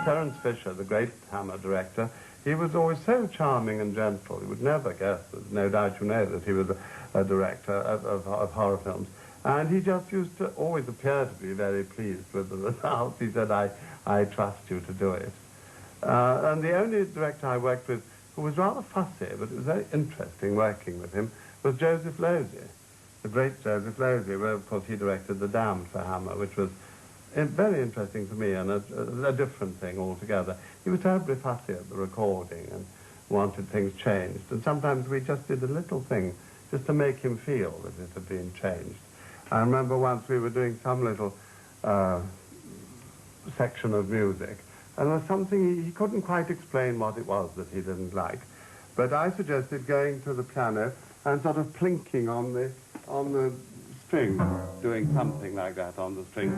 Terence Fisher, the great Hammer director, he was always so charming and gentle. You would never guess, no doubt you know, that he was a director of horror films. And he just used to always appear to be very pleased with the results. He said, I trust you to do it. And the only director I worked with who was rather fussy, but it was very interesting working with him, was Joseph Losey, the great Joseph Losey, where, of course, he directed The Damned for Hammer, which was very interesting for me and a different thing altogether. He was terribly fussy at the recording and wanted things changed. And sometimes we just did a little thing just to make him feel that it had been changed. I remember once we were doing some little section of music, and there was something he couldn't quite explain what it was that he didn't like. But I suggested going to the piano and sort of plinking on the string, doing something like that on the string.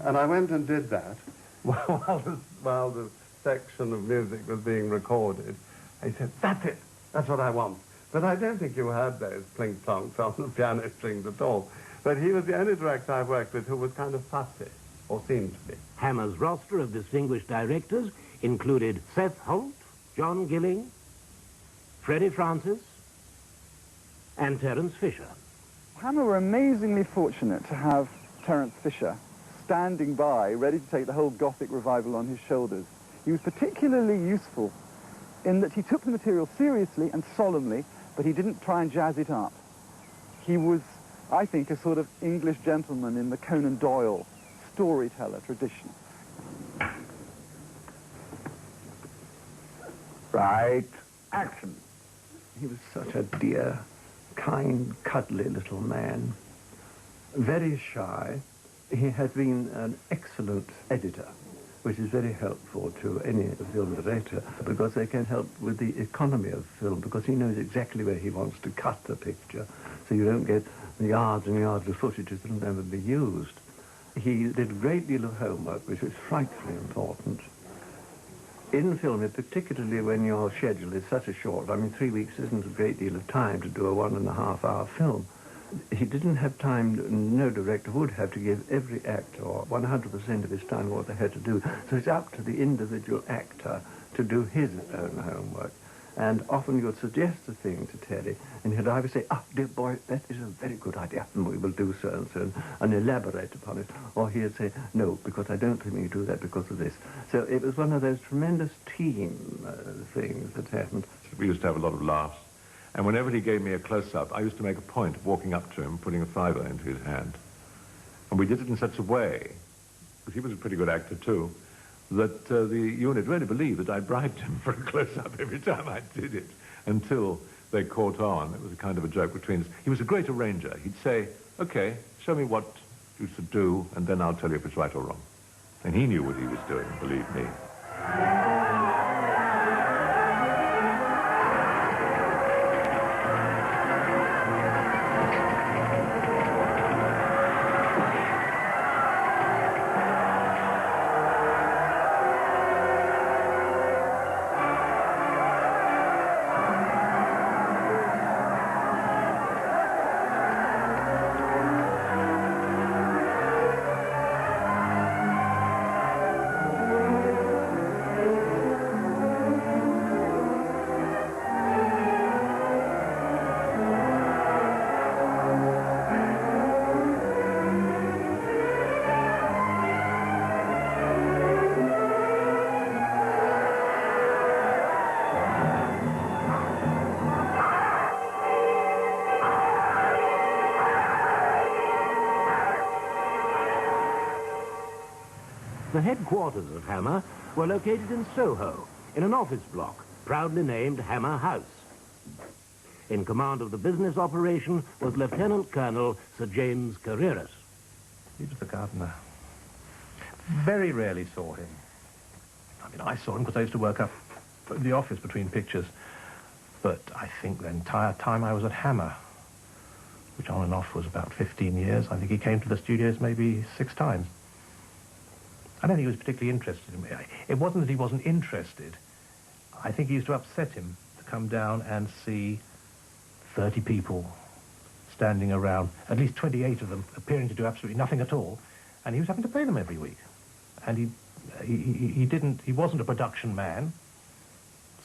And I went and did that while the section of music was being recorded. I said, that's it, that's what I want. But I don't think you heard those plink-plonks on the piano strings at all. But he was the only director I've worked with who was kind of fussy, or seemed to be. Hammer's roster of distinguished directors included Seth Holt, John Gilling, Freddie Francis, and Terence Fisher. Hammer were amazingly fortunate to have Terence Fisher standing by, ready to take the whole Gothic revival on his shoulders. He was particularly useful in that he took the material seriously and solemnly, but he didn't try and jazz it up. He was, I think, a sort of English gentleman in the Conan Doyle storyteller tradition. Right, action. He was such a dear, kind, cuddly little man. Very shy. He has been an excellent editor, which is very helpful to any film director, because they can help with the economy of film, because he knows exactly where he wants to cut the picture, so you don't get yards and yards of footage that will never be used. He did a great deal of homework, which was frightfully important. In film, particularly when your schedule is such a short, I mean, 3 weeks isn't a great deal of time to do a 1.5-hour film. He didn't have time, no director would have, to give every actor 100% of his time what they had to do. So it's up to the individual actor to do his own homework. And often you'd suggest a thing to Terry, and he'd either say, dear boy, that is a very good idea, and we will do so and elaborate upon it. Or he'd say, no, because I don't think you do that because of this. So it was one of those tremendous team things that happened. We used to have a lot of laughs. And whenever he gave me a close-up, I used to make a point of walking up to him, putting a fiver into his hand. And we did it in such a way, because he was a pretty good actor too, that the unit really believed that I bribed him for a close-up every time I did it, until they caught on. It was a kind of a joke between us. He was a great arranger. He'd say, okay, show me what you should do, and then I'll tell you if it's right or wrong. And he knew what he was doing, believe me. The headquarters of Hammer were located in Soho, in an office block, proudly named Hammer House. In command of the business operation was Lieutenant Colonel Sir James Carreras. He was the gardener. Very rarely saw him. I mean, I saw him because I used to work up in the office between pictures. But I think the entire time I was at Hammer, which on and off was about 15 years, I think he came to the studios maybe 6 times. I don't think he was particularly interested in me. It wasn't that he wasn't interested. I think it used to upset him to come down and see 30 people standing around, at least 28 of them appearing to do absolutely nothing at all, and he was having to pay them every week. And he He wasn't a production man,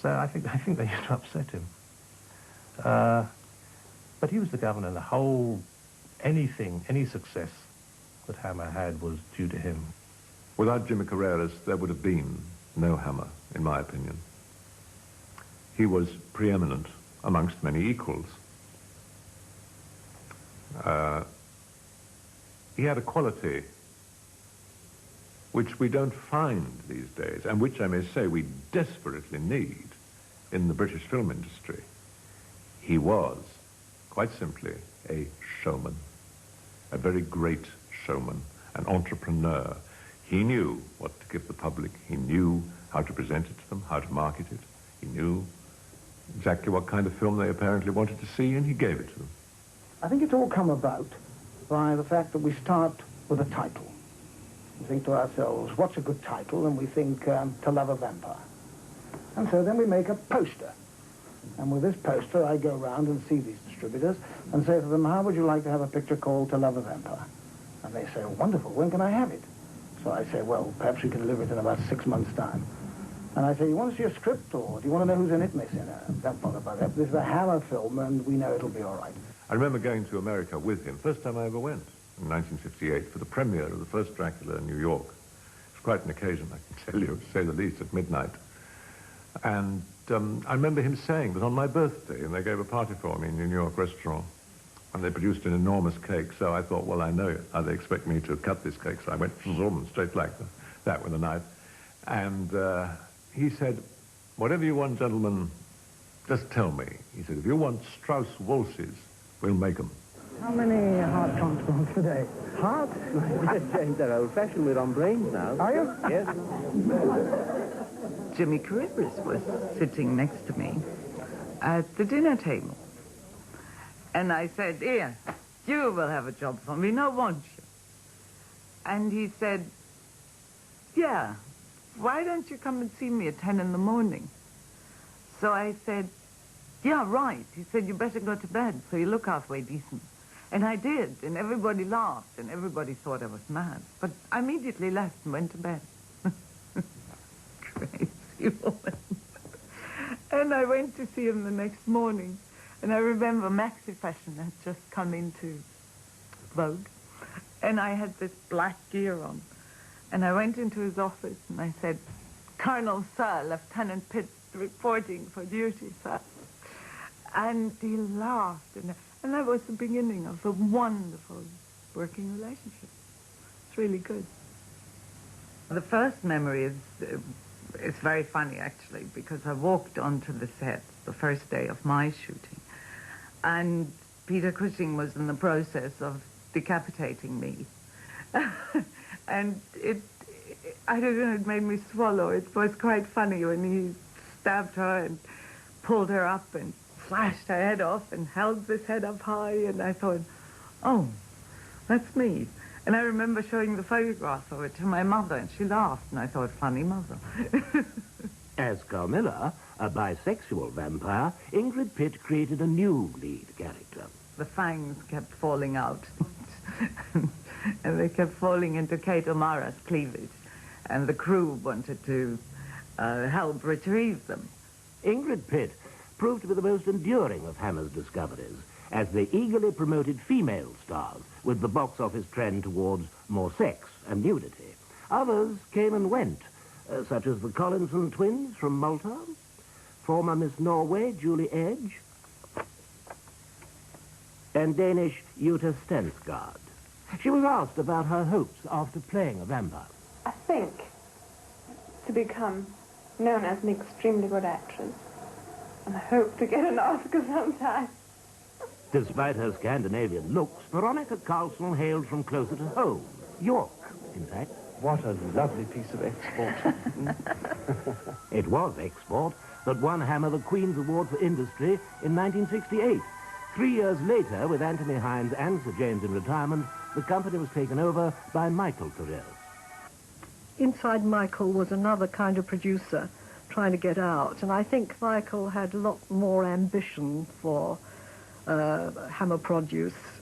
so I think they used to upset him. But he was the governor. Any success that Hammer had was due to him. Without Jimmy Carreras, there would have been no Hammer, in my opinion. He was preeminent amongst many equals. He had a quality which we don't find these days, and which, I may say, we desperately need in the British film industry. He was, quite simply, a showman, a very great showman, an entrepreneur. He knew what to give the public. He knew how to present it to them, how to market it. He knew exactly what kind of film they apparently wanted to see, and he gave it to them. I think it's all come about by the fact that we start with a title. We think to ourselves, what's a good title? And we think, To Love a Vampire. And so then we make a poster. And with this poster, I go around and see these distributors and say to them, how would you like to have a picture called To Love a Vampire? And they say, oh, wonderful, when can I have it? So I say, well, perhaps we can deliver it in about 6 months' time. And I say, you want to see a script, or do you want to know who's in it? And they say, no, don't bother about that. This is a Hammer film, and we know it'll be all right. I remember going to America with him, first time I ever went, in 1958, for the premiere of the first Dracula in New York. It was quite an occasion, I can tell you, to say the least, at midnight. And I remember him saying that on my birthday, and they gave a party for me in the New York restaurant, and they produced an enormous cake, so I thought, well, I know how they expect me to cut this cake, so I went zoom, straight like that with a knife. And he said, whatever you want, gentlemen, just tell me. He said, if you want Strauss waltzes, we'll make them. How many heart transplants today? Heart? James, they're old-fashioned. We're on brains now. Are you? Yes. Jimmy Carreras was sitting next to me at the dinner table. And I said, Ian, you will have a job for me, now won't you? And he said, yeah, why don't you come and see me at 10 in the morning? So I said, yeah, right. He said, you better go to bed so you look halfway decent. And I did, and everybody laughed, and everybody thought I was mad. But I immediately left and went to bed. Crazy woman. And I went to see him the next morning, and I remember Maxi Fashion had just come into vogue, and I had this black gear on. And I went into his office, and I said, Colonel Sir, Lieutenant Pitt reporting for duty, sir. And he laughed, and that was the beginning of a wonderful working relationship. It's really good. The first memory is it's very funny, actually, because I walked onto the set the first day of my shooting, and Peter Cushing was in the process of decapitating me. And I don't know, it made me swallow. It was quite funny when he stabbed her and pulled her up and slashed her head off and held this head up high, and I thought, oh, that's me. And I remember showing the photograph of it to my mother, and she laughed, and I thought, funny mother. As Carmilla, a bisexual vampire, Ingrid Pitt created a new lead character. The fangs kept falling out, and they kept falling into Kate O'Mara's cleavage, and the crew wanted to help retrieve them. Ingrid Pitt proved to be the most enduring of Hammer's discoveries, as they eagerly promoted female stars with the box office trend towards more sex and nudity. Others came and went, such as the Collinson twins from Malta, former Miss Norway, Julie Edge, and Danish Jutta Stensgaard. She was asked about her hopes after playing a vampire. I think to become known as an extremely good actress, and I hope to get an Oscar sometime. Despite her Scandinavian looks, Veronica Carlson hailed from closer to home, York, in fact. What a lovely piece of export. It was export that won Hammer the Queen's Award for Industry in 1968. 3 years later, with Anthony Hines and Sir James in retirement, the company was taken over by Michael Carreras. Inside Michael was another kind of producer trying to get out, and I think Michael had a lot more ambition for Hammer produce